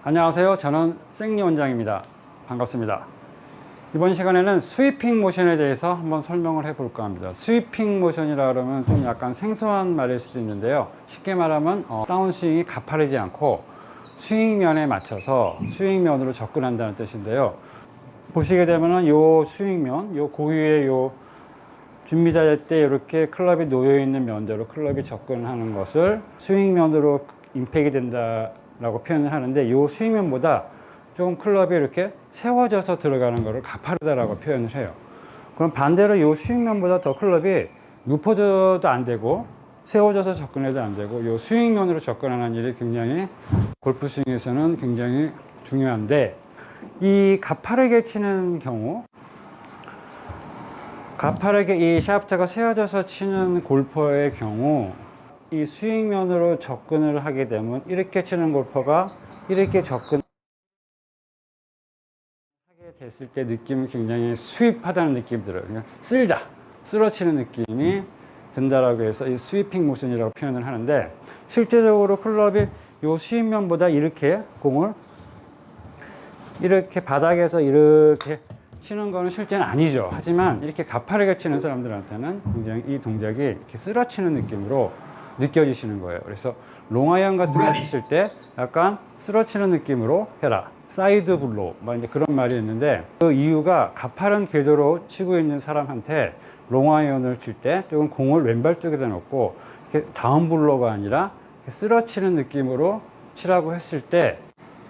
안녕하세요. 저는 생리 원장입니다. 반갑습니다. 이번 시간에는 스위핑 모션에 대해서 한번 설명을 해볼까 합니다. 스위핑 모션이라 그러면 좀 약간 생소한 말일 수도 있는데요. 쉽게 말하면 다운스윙이 가파르지 않고 스윙면에 맞춰서 스윙면으로 접근한다는 뜻인데요. 보시게 되면은 요 스윙면, 요 고유의 요 준비 자세 때 이렇게 클럽이 놓여 있는 면대로 클럽이 접근하는 것을 스윙면으로 임팩이 된다라고 표현을 하는데, 이 스윙면보다 조금 클럽이 이렇게 세워져서 들어가는 것을 가파르다라고 표현을 해요. 그럼 반대로 이 스윙면보다 더 클럽이 눕혀져도 안 되고 세워져서 접근해도 안 되고, 이 스윙면으로 접근하는 일이 굉장히 골프 스윙에서는 굉장히 중요한데, 이 가파르게 치는 경우, 가파르게 이 샤프트가 세워져서 치는 골퍼의 경우, 이 스윙면으로 접근을 하게 되면 이렇게 치는 골퍼가 이렇게 접근하게 됐을 때 느낌이 굉장히 스윕하다는 느낌이 들어요. 그냥 쓰러치는 느낌이 든다라고 해서 이 스위핑 모션이라고 표현을 하는데, 실제적으로 클럽이 이 스윙면보다 이렇게 공을 이렇게 바닥에서 이렇게 치는 거는 실제는 아니죠. 하지만 이렇게 가파르게 치는 사람들한테는 굉장히 이 동작이 이렇게 쓰러치는 느낌으로 느껴지시는 거예요. 그래서 롱아이언 같은 거 치실 때 약간 쓰러치는 느낌으로 해라, 사이드 블로우, 이제 그런 말이 있는데, 그 이유가 가파른 궤도로 치고 있는 사람한테 롱아이언을 칠 때 조금 공을 왼발 쪽에다 놓고 이렇게 다운 블로우가 아니라 이렇게 쓰러치는 느낌으로 치라고 했을 때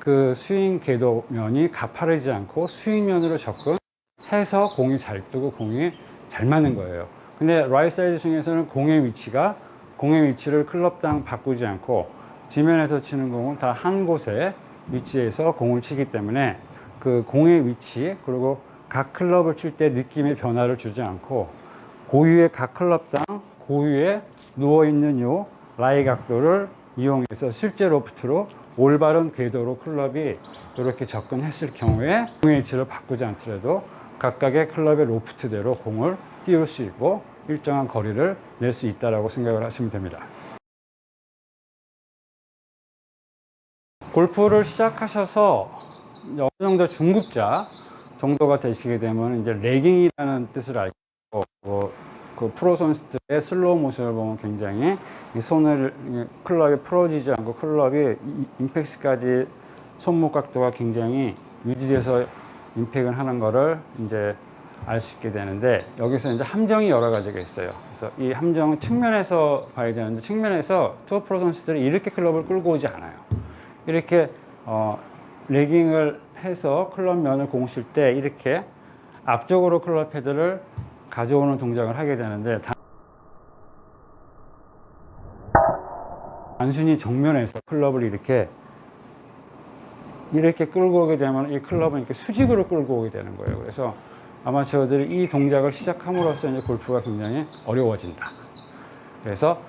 그 스윙 궤도 면이 가파르지 않고 스윙면으로 접근해서 공이 잘 뜨고 공이 잘 맞는 거예요. 근데 라이트 사이드 스윙에서는 공의 위치를 클럽당 바꾸지 않고 지면에서 치는 공은 다 한 곳에 위치해서 공을 치기 때문에 그 공의 위치, 그리고 각 클럽을 칠 때 느낌의 변화를 주지 않고 고유의 각 클럽당 고유의 누워있는 요 라이 각도를 이용해서 실제 로프트로 올바른 궤도로 클럽이 이렇게 접근했을 경우에 공의 위치를 바꾸지 않더라도 각각의 클럽의 로프트대로 공을 띄울 수 있고 일정한 거리를 낼 수 있다고 생각을 하시면 됩니다. 골프를 시작하셔서 어느 정도 중급자 정도가 되시게 되면 이제 레깅이라는 뜻을 알고, 그 프로 선수들의 슬로우 모션을 보면 굉장히 이 손을 클럽이 풀어지지 않고 클럽이 임팩트까지 손목 각도가 굉장히 유지돼서 임팩을 하는 거를 이제 알 수 있게 되는데, 여기서 이제 함정이 여러 가지가 있어요. 그래서 이 함정은 측면에서 봐야 되는데, 측면에서 투어 프로 선수들이 이렇게 클럽을 끌고 오지 않아요. 이렇게 레깅을 해서 클럽 면을 공 칠 때 이렇게 앞쪽으로 클럽 패드를 가져오는 동작을 하게 되는데, 단순히 정면에서 클럽을 이렇게 끌고 오게 되면 이 클럽은 이렇게 수직으로 끌고 오게 되는 거예요. 그래서 아마추어들이 이 동작을 시작함으로써 이제 골프가 굉장히 어려워진다. 그래서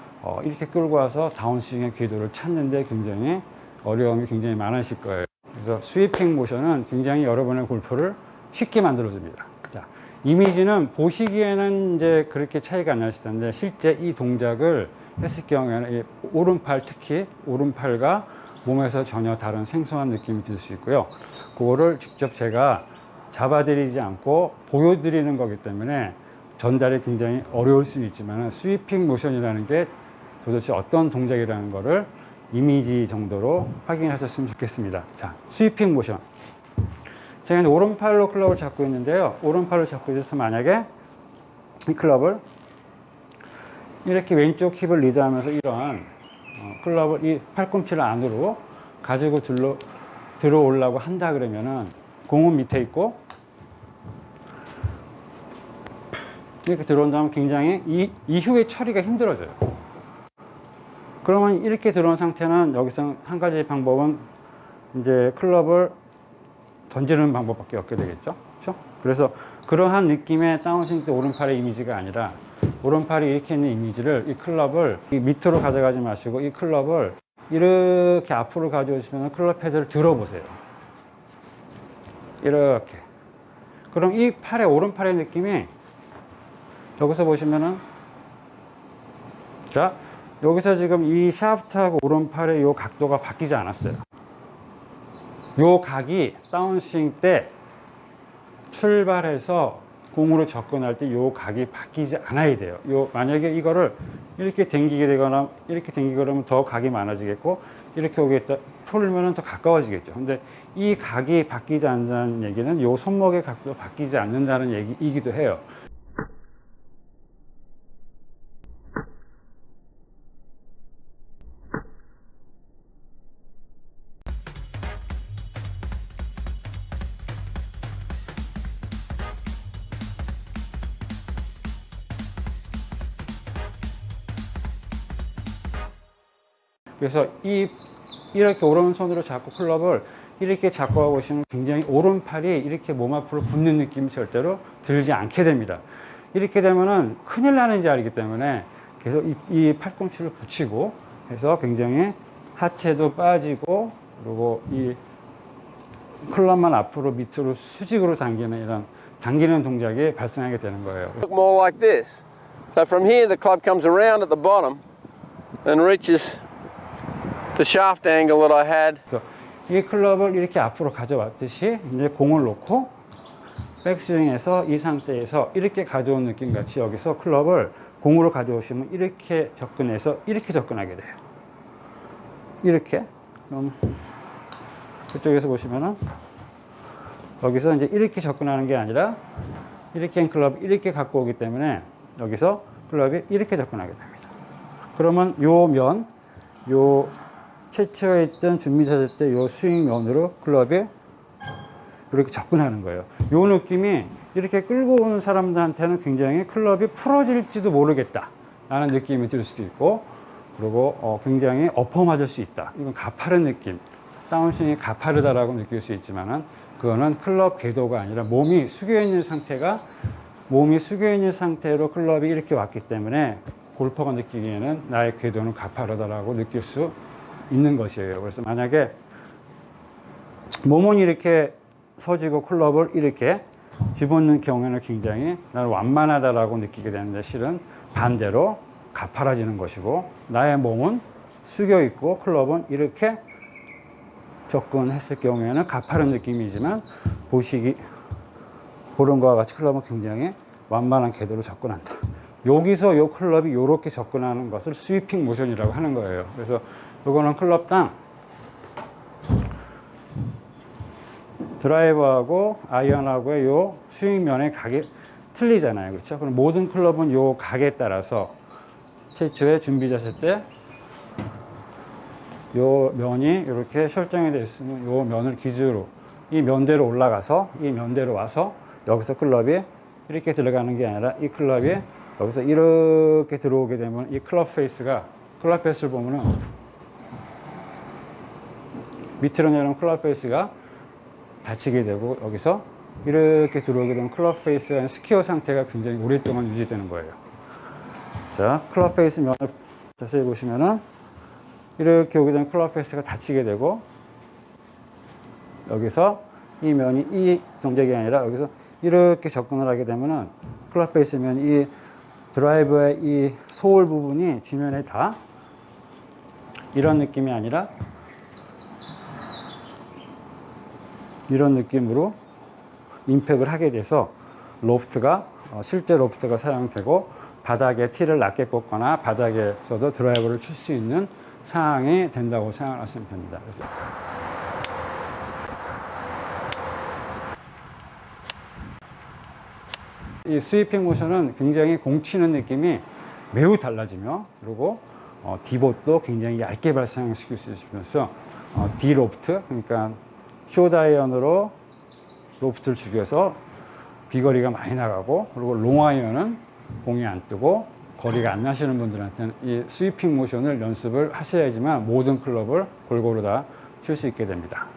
이렇게 끌고 와서 다운스윙의 궤도를 찾는데 굉장히 어려움이 굉장히 많으실 거예요. 그래서 스위핑 모션은 굉장히 여러분의 골프를 쉽게 만들어줍니다. 자, 이미지는 보시기에는 이제 그렇게 차이가 안 나실 텐데, 실제 이 동작을 했을 경우에는 이 오른팔, 특히 오른팔과 몸에서 전혀 다른 생소한 느낌이 들 수 있고요. 그거를 직접 제가 잡아드리지 않고 보여드리는 거기 때문에 전달이 굉장히 어려울 수 있지만, 스위핑 모션이라는 게 도대체 어떤 동작이라는 거를 이미지 정도로 확인하셨으면 좋겠습니다. 자, 스위핑 모션. 제가 이제 오른팔로 클럽을 잡고 있는데요. 오른팔로 잡고 있어서 만약에 이 클럽을 이렇게 왼쪽 힙을 리드하면서 이런 클럽을 이 팔꿈치를 안으로 가지고 들어오려고 한다 그러면은, 공은 밑에 있고 이렇게 들어온다면 굉장히 이후에 처리가 힘들어져요. 그러면 이렇게 들어온 상태는 여기서 한 가지 방법은 이제 클럽을 던지는 방법밖에 없게 되겠죠. 그렇죠? 그래서 그러한 느낌의 다운스윙 때 오른팔의 이미지가 아니라, 오른팔이 이렇게 있는 이미지를, 이 클럽을 밑으로 가져가지 마시고 이 클럽을 이렇게 앞으로 가져오시면 클럽 패드를 들어보세요. 이렇게. 그럼 이 팔의, 오른팔의 느낌이 여기서 보시면은, 자, 여기서 지금 이 샤프트하고 오른팔의 이 각도가 바뀌지 않았어요. 요 각이 다운스윙 때 출발해서 공으로 접근할 때 요 각이 바뀌지 않아야 돼요. 만약에 이거를 이렇게 당기게 되거나 이렇게 당기게 그러면 더 각이 많아지겠고, 이렇게 오겠다 풀면은 더 가까워지겠죠. 근데 이 각이 바뀌지 않는다는 얘기는 요 손목의 각도 바뀌지 않는다는 얘기이기도 해요. 그래서 이렇게 오른손으로 잡고 클럽을 이렇게 잡고 하고 계시면 굉장히 오른팔이 이렇게 몸 앞으로 붙는 느낌이 절대로 들지 않게 됩니다. 이렇게 되면은 큰일 나는 자리이기 때문에 계속 이 팔꿈치를 붙이고 해서 굉장히 하체도 빠지고, 그리고 이 클럽만 앞으로 밑으로 수직으로 당기는 동작이 발생하게 되는 거예요. Look more like this. So from here the club comes around at the bottom and reaches the shaft angle that I had. 그래서 이 클럽을 이렇게 앞으로 가져왔듯이 이제 공을 놓고 백스윙에서 이 상태에서 이렇게 가져온 느낌 같이 여기서 클럽을 공으로 가져오시면 이렇게 접근해서 이렇게 접근하게 돼요. 이렇게. 그럼 그쪽에서 보시면은 여기서 이제 이렇게 접근하는 게 아니라 이렇게 한 클럽 이렇게 갖고 오기 때문에 여기서 클럽이 이렇게 접근하게 됩니다. 그러면 요 최초에 있던 준비 자세 때 요 스윙 면으로 클럽이 이렇게 접근하는 거예요. 요 느낌이 이렇게 끌고 오는 사람들한테는 굉장히 클럽이 풀어질지도 모르겠다 라는 느낌이 들 수도 있고, 그리고 굉장히 엎어 맞을 수 있다. 이건 가파른 느낌, 다운스윙이 가파르다라고 느낄 수 있지만은 그거는 클럽 궤도가 아니라 몸이 숙여 있는 상태로 클럽이 이렇게 왔기 때문에 골퍼가 느끼기에는 나의 궤도는 가파르다라고 느낄 수 있는 것이에요. 그래서 만약에 몸은 이렇게 서지고 클럽을 이렇게 집어넣는 경우에는 굉장히 나는 완만하다라고 느끼게 되는데, 실은 반대로 가파라지는 것이고, 나의 몸은 숙여 있고 클럽은 이렇게 접근했을 경우에는 가파른 느낌이지만 보는 것과 같이 클럽은 굉장히 완만한 궤도로 접근한다. 여기서 요 클럽이 이렇게 접근하는 것을 스위핑 모션이라고 하는 거예요. 그래서 이거는 클럽당 드라이버하고 아이언하고의 요 스윙면의 각이 틀리잖아요. 그렇죠? 그럼 모든 클럽은 요 각에 따라서 최초의 준비 자세 때 요 면이 이렇게 설정이 되어 있으면 요 면을 기준으로 이 면대로 올라가서 이 면대로 와서 여기서 클럽이 이렇게 들어가는 게 아니라 이 클럽이 여기서 이렇게 들어오게 되면 이 클럽 페이스를 보면은 밑으로 내려온 클럽 페이스가 닫히게 되고, 여기서 이렇게 들어오게 되면 클럽 페이스가 스퀘어 상태가 굉장히 오랫동안 유지되는 거예요. 자, 클럽 페이스 면을 자세히 보시면은 이렇게 오게 되면 클럽 페이스가 닫히게 되고, 여기서 이 면이 이 동작이 아니라 여기서 이렇게 접근을 하게 되면은 클럽 페이스 면 이 드라이버의 이 소울 부분이 지면에 다 이런 느낌이 아니라 이런 느낌으로 임팩을 하게 돼서 실제 로프트가 사용되고 바닥에 티를 낮게 꽂거나 바닥에서도 드라이버를 칠 수 있는 상황이 된다고 생각하시면 됩니다. 그래서 이 스위핑 모션은 굉장히 공 치는 느낌이 매우 달라지며, 그리고 디봇도 굉장히 얇게 발생시킬 수 있으면서 디로프트, 그러니까 숏아이언으로 로프트를 죽여서 비거리가 많이 나가고, 그리고 롱아이언은 공이 안 뜨고 거리가 안 나시는 분들한테는 이 스위핑 모션을 연습을 하셔야지만 모든 클럽을 골고루 다 칠 수 있게 됩니다.